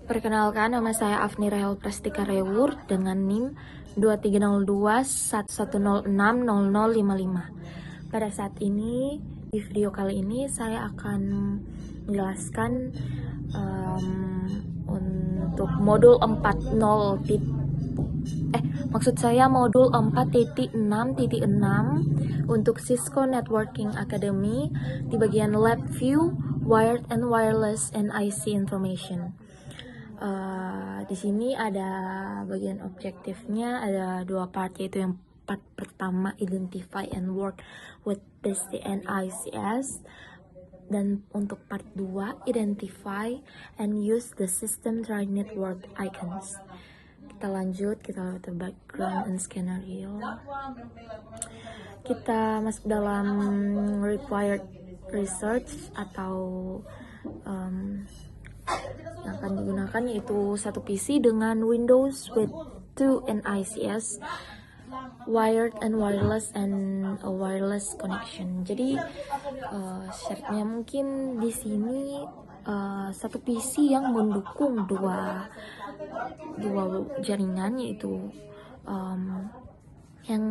Perkenalkan, nama saya Afni Rahel Prastika Rewur dengan NIM 230211060055. Pada saat ini, di video kali ini saya akan menjelaskan untuk modul 4.6.6 untuk Cisco Networking Academy di bagian Lab View, Wired and Wireless and IC Information. Di sini ada bagian objektifnya, ada dua part, yaitu yang part pertama identify and work with PC and ICS, dan untuk part 2 identify and use the system drive network icons. Kita lanjut, kita lihat background and scenario. Kita masuk dalam required research atau yang akan digunakan, yaitu satu PC dengan Windows with 2 NICS, wired and wireless and a wireless connection. Jadi syaratnya mungkin di sini satu PC yang mendukung dua jaringan, yaitu yang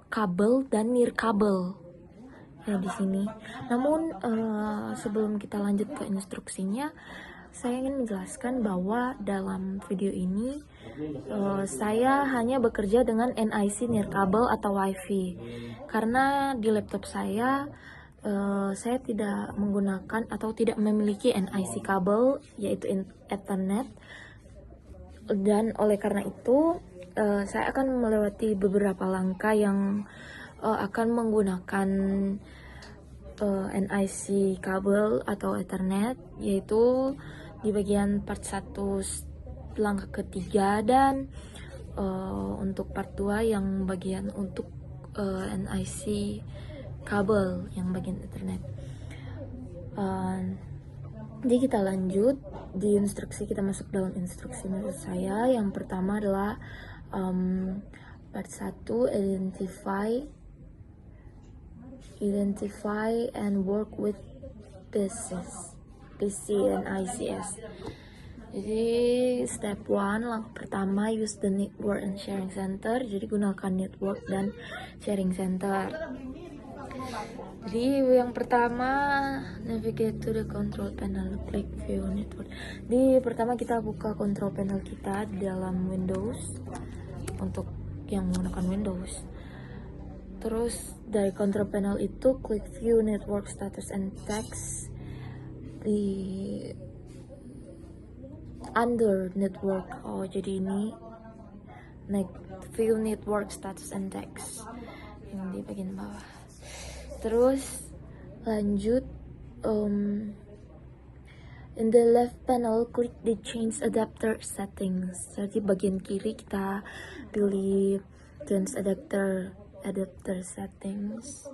kabel dan nirkabel. Ya, di sini. Namun sebelum kita lanjut ke instruksinya, saya ingin menjelaskan bahwa dalam video ini saya hanya bekerja dengan NIC nirkabel atau WiFi, karena di laptop saya tidak menggunakan atau tidak memiliki NIC kabel, yaitu Ethernet, dan oleh karena itu saya akan melewati beberapa langkah yang akan menggunakan NIC kabel atau Ethernet, yaitu di bagian part 1 langkah ketiga, dan untuk part 2 yang bagian untuk NIC kabel yang bagian Ethernet. Jadi kita lanjut di instruksi, kita masuk dalam instruksi menurut saya. Yang pertama adalah part 1 identify and work with PC and ICS. Jadi step 1, langkah pertama, use the network and sharing center. Jadi gunakan network dan sharing center. Jadi yang pertama, navigate to the control panel, click view network. Di pertama kita buka control panel kita di dalam Windows, untuk yang menggunakan Windows. Terus dari control panel itu klik view network status and text di under network. Jadi ini view network status and text yang di bagian bawah. Terus lanjut, in the left panel klik the change adapter settings. Jadi bagian kiri kita pilih change adapter settings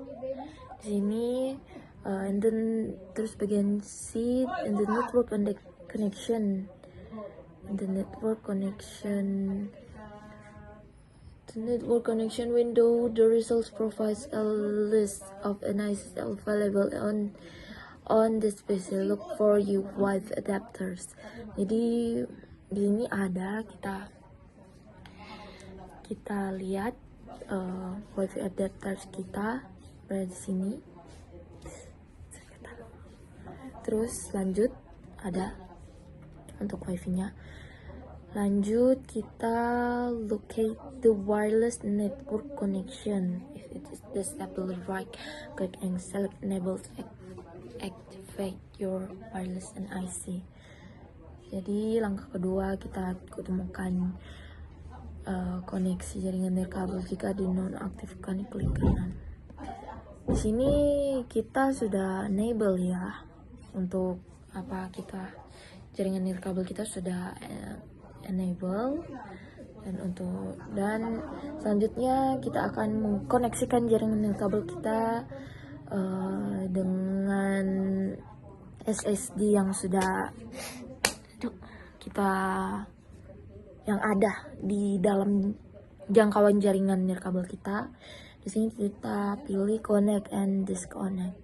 di sini, and then terus bagian C, and the network connection, the network connection window. The results provides a list of NICs available on this PC. Look for you Wi-Fi adapters. Jadi di sini ada, kita lihat Wi-Fi adapters kita berada di sini. Terus lanjut, ada untuk Wi-Fi-nya. Lanjut, kita locate the wireless network connection. If it is disabled, right click and select enable to activate your wireless and IC. Jadi langkah kedua, kita temukan koneksi jaringan nirkabel. Jika dinonaktifkan, klik kanan. Di sini kita sudah enable ya, untuk kita jaringan nirkabel kita sudah enable, dan selanjutnya kita akan mengkoneksikan jaringan nirkabel kita dengan SSD yang sudah yang ada di dalam jangkauan jaringan nirkabel kita. Di sini kita pilih connect and disconnect.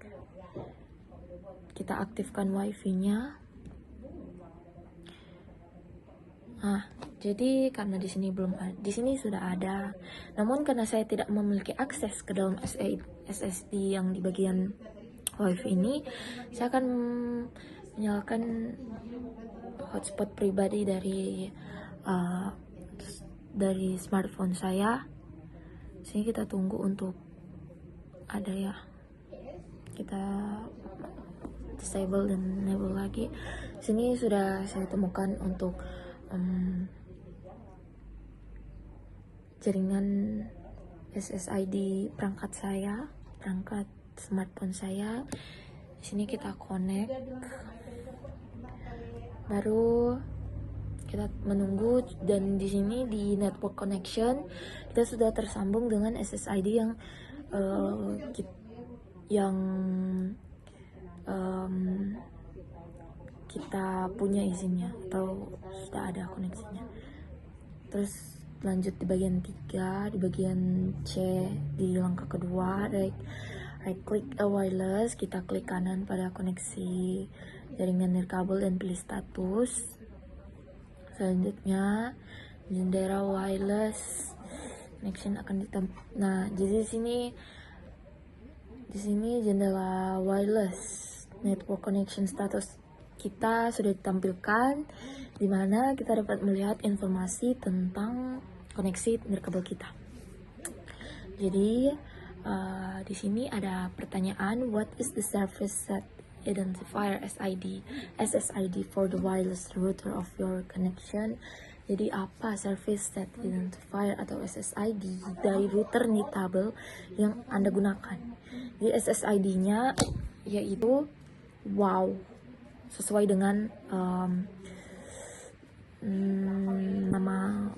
Kita aktifkan WiFi-nya. Jadi karena di sini di sini sudah ada. Namun karena saya tidak memiliki akses ke dalam SSD yang di bagian WiFi ini, saya akan menyalakan hotspot pribadi dari smartphone saya. Sini kita tunggu untuk ada ya. Kita disable dan enable lagi. Sini sudah saya temukan untuk jaringan SSID perangkat smartphone saya. Di sini kita connect, baru kita menunggu, dan di sini di network connection kita sudah tersambung dengan SSID yang kita punya izinnya atau sudah ada koneksinya. Terus lanjut di bagian 3, di bagian C, di langkah kedua, right click a wireless, kita klik kanan pada koneksi jaringan nirkabel dan pilih status. Selanjutnya jendela wireless connection akan nah, jadi di sini jendela wireless network connection status kita sudah ditampilkan, di mana kita dapat melihat informasi tentang koneksi nirkabel kita. Jadi di sini ada pertanyaan, what is the service set identifier SSID for the wireless router of your connection? Jadi apa service set identifier atau SSID dari router nirkabel yang Anda gunakan? Jadi SSID-nya yaitu sesuai dengan nama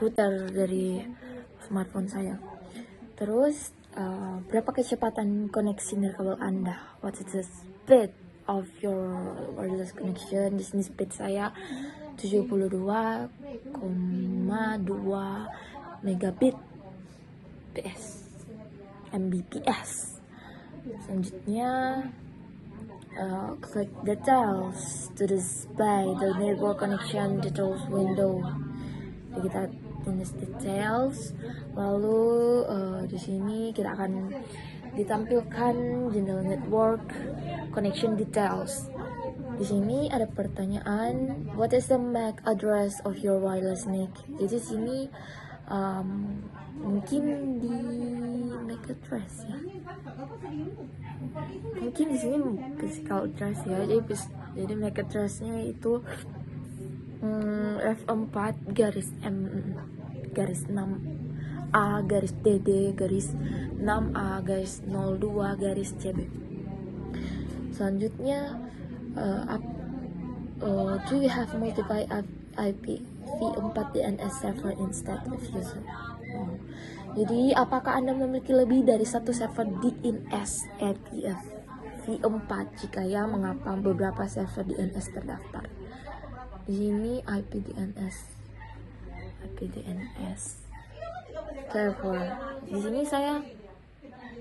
router dari smartphone saya. Terus berapa kecepatan koneksi nirkabel Anda? What is the speed of your wireless connection? Di sini speed saya 72,2 megabit Mbps. Selanjutnya click details to display the network connection details window. Jadi kita tulis details, lalu di sini kita akan ditampilkan jendela network connection details. Di sini ada pertanyaan, what is the MAC address of your wireless NIC? Jadi sini mungkin di MAC address ya. Mungkin di sini physical address ya. Jadi MAC address-nya itu F4 garis M garis 6A garis DD garis 6A garis 02 garis CB. Selanjutnya do you have multiple IPv4 DNS server instead of user? Jadi apakah Anda memiliki lebih dari satu server DNS IPv4? Jika ya, mengapa beberapa server DNS terdaftar? Di sini IPDNS server. Di sini saya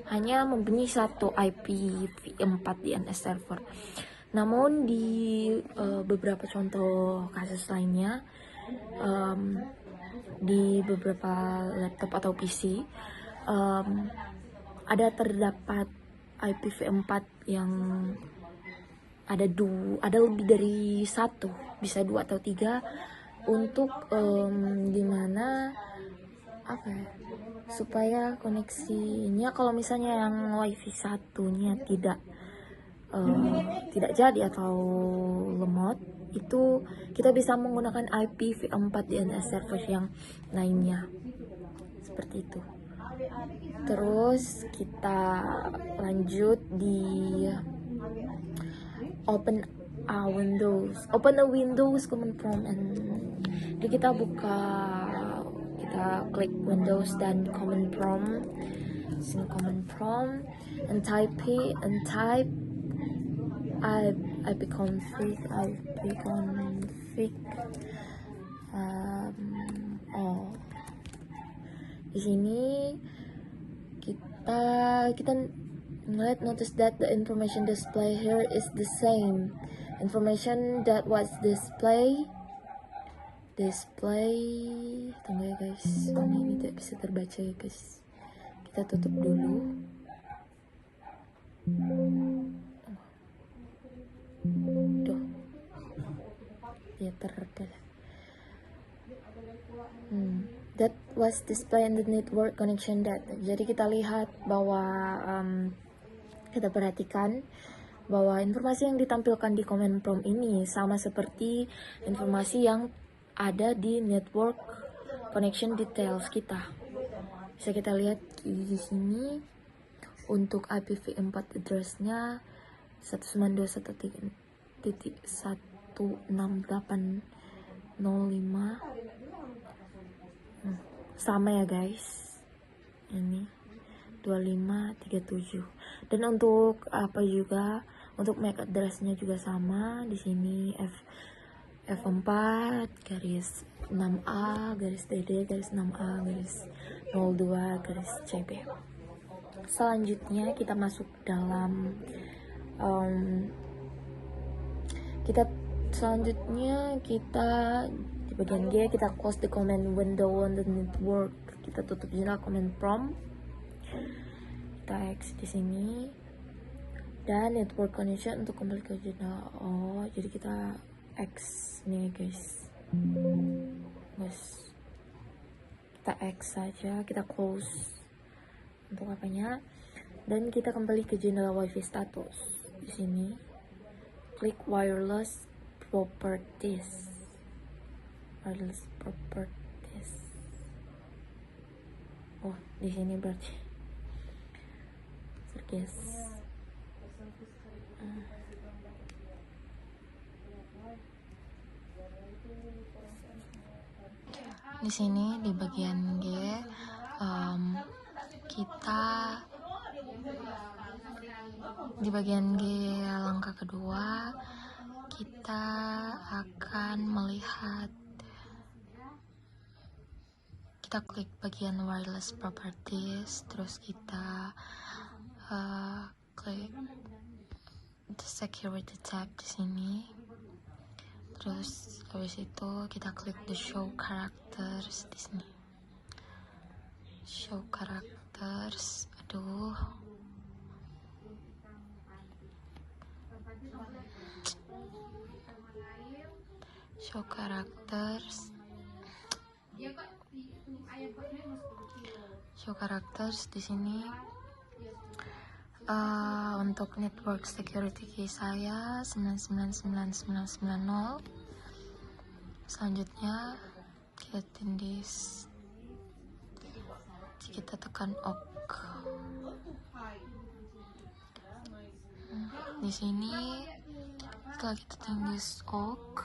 hanya mempunyai satu IPv4 DNS server. Namun di beberapa contoh kasus lainnya, di beberapa laptop atau PC terdapat IPv4 yang ada lebih dari satu, bisa 2 atau 3, untuk dimana supaya koneksinya, kalau misalnya yang WiFi satunya tidak jadi atau lemot, itu kita bisa menggunakan IPv4 DNS server yang lainnya, seperti itu. Terus kita lanjut di open a Windows command prompt, jadi kita klik Windows dan command prompt, and type ipconfig di sini kita notice that the information display here is the same information that was displayed display. Tunggu ya guys, ini tidak bisa terbaca ya guys, kita tutup dulu. Duh, dia terada. That was display in the network connection data. Jadi kita lihat bahwa kita perhatikan bahwa informasi yang ditampilkan di command prompt ini sama seperti informasi yang ada di network connection details kita. Bisa kita lihat di sini untuk IPv4 address-nya 192.168.05. Sama ya guys, ini 2537. Dan untuk apa juga, untuk MAC address-nya juga sama di sini, F4 garis 6A garis DD garis 6A garis 02 garis CB. Selanjutnya kita masuk dalam kita di bagian G, kita close the command window on the network. Kita tutup jendela command prompt. Kita X di sini. Dan network connection untuk kembali ke jendela. Oh, jadi kita X nih guys. Kita X saja, kita close untuk apanya. Dan kita kembali ke jendela WiFi status. Di sini klik wireless properties. Oh, di sini berarti guys. Di sini di bagian G, kita di bagian G langkah kedua kita akan melihat, kita klik bagian wireless properties, terus kita klik the security tab di sini. Terus habis itu kita klik the show characters di sini. Show characters, show characters di sini. Untuk network security key saya 999990. Selanjutnya kita tindis, kita tekan OK. Di sini setelah kita tindis OK,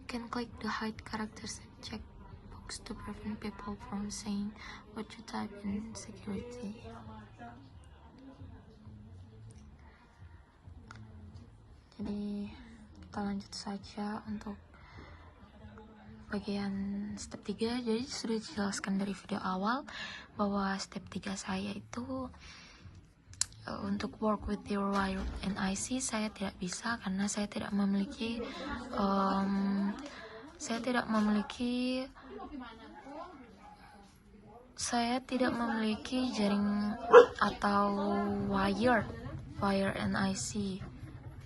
you can click the hide characters and check box to prevent people from saying what you type in security. Jadi kita lanjut saja untuk bagian step 3. Jadi sudah dijelaskan dari video awal bahwa step 3 saya itu untuk work with your wire and IC saya tidak bisa karena saya tidak memiliki jaring atau wire and IC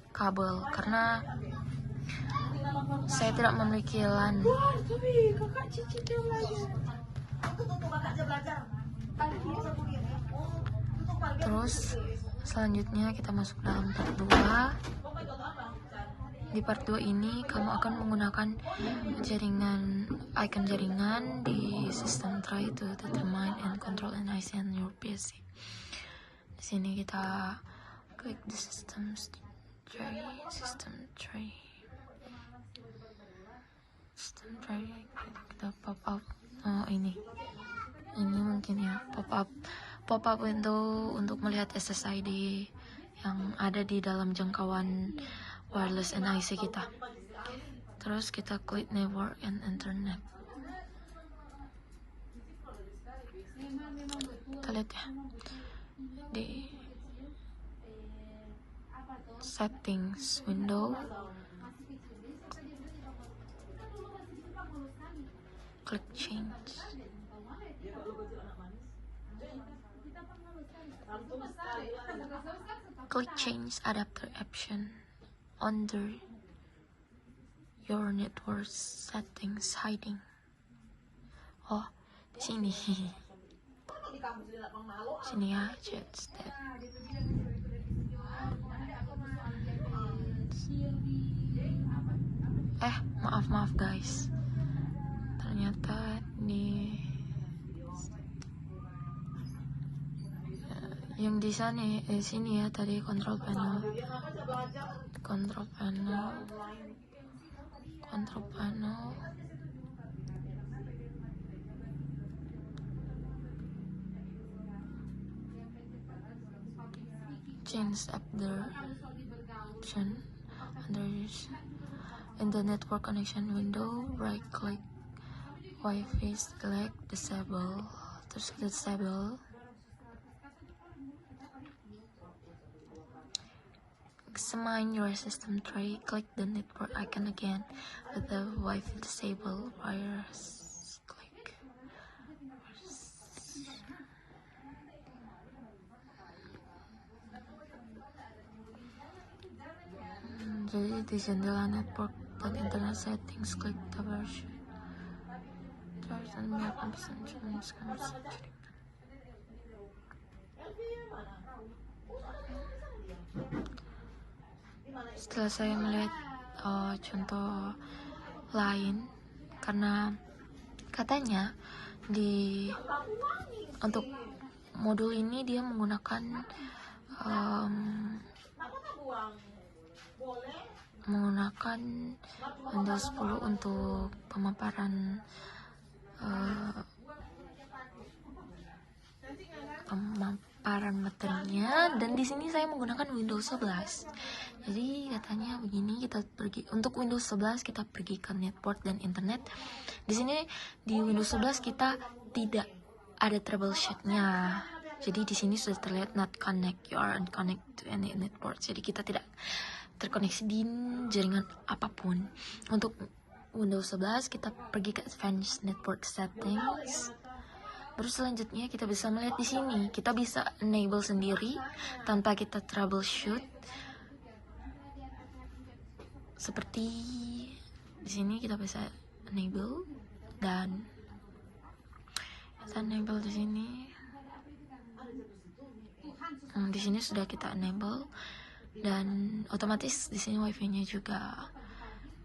kabel, karena saya tidak memiliki LAN. Terus selanjutnya kita masuk dalam part 2. Di part 2 ini kamu akan menggunakan icon jaringan di system tray to determine and control an IC on your PC. Di sini kita klik the system tray, kita pop up. Ini mungkin ya pop up window untuk melihat SSID yang ada di dalam jangkauan wireless NIC kita. Terus kita klik network and internet. Kita lihat ya di settings window, click change. Click change adapter option under your network settings hiding. Oh, di sini. Sini ya, chat step. Maaf guys. Ternyata di yang di sana sini ya tadi control panel. Change adapter option under in the network connection window, right click Wi-Fi, select disable, terus kita disable. Examine your system tray, click the network icon again with the Wi-Fi disable wires, click. Jadi di jendela network dan internet settings, klik troubleshoot. Setelah saya melihat contoh lain, karena katanya untuk modul ini dia menggunakan Windows 10 untuk pemaparan materinya, dan di sini saya menggunakan Windows 11. Jadi katanya begini, untuk Windows 11 kita pergi ke network dan internet. Di sini di Windows 11 kita tidak ada troubleshoot-nya. Jadi di sini sudah terlihat not connect, you are unconnected to any network. Jadi kita tidak terkoneksi di jaringan apapun. Untuk Windows 11 kita pergi ke Advanced Network Settings. Baru selanjutnya kita bisa melihat di sini, kita bisa enable sendiri tanpa kita troubleshoot. Seperti di sini kita bisa enable, dan kita enable di sini. Di sini sudah kita enable, dan otomatis di sini wifi-nya juga.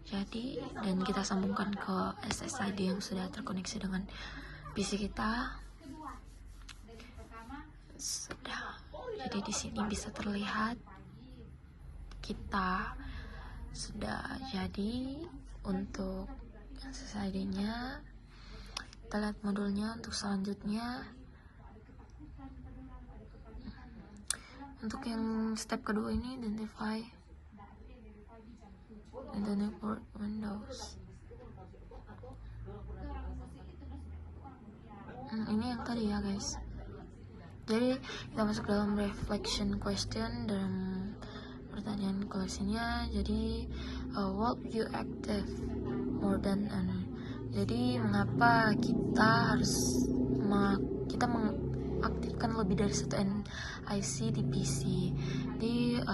Jadi, dan kita sambungkan ke SSID yang sudah terkoneksi dengan PC kita. Sudah. Jadi di sini bisa terlihat kita sudah jadi untuk SSID-nya. Kita lihat modulnya untuk selanjutnya. Untuk yang step kedua ini, identify the network windows. Ini yang tadi ya guys. Jadi kita masuk dalam reflection question, dalam pertanyaan koleksinya. Jadi what you active more than jadi mengapa kita harus mengaktifkan lebih dari satu NIC di PC. Jadi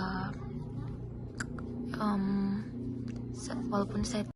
walaupun saya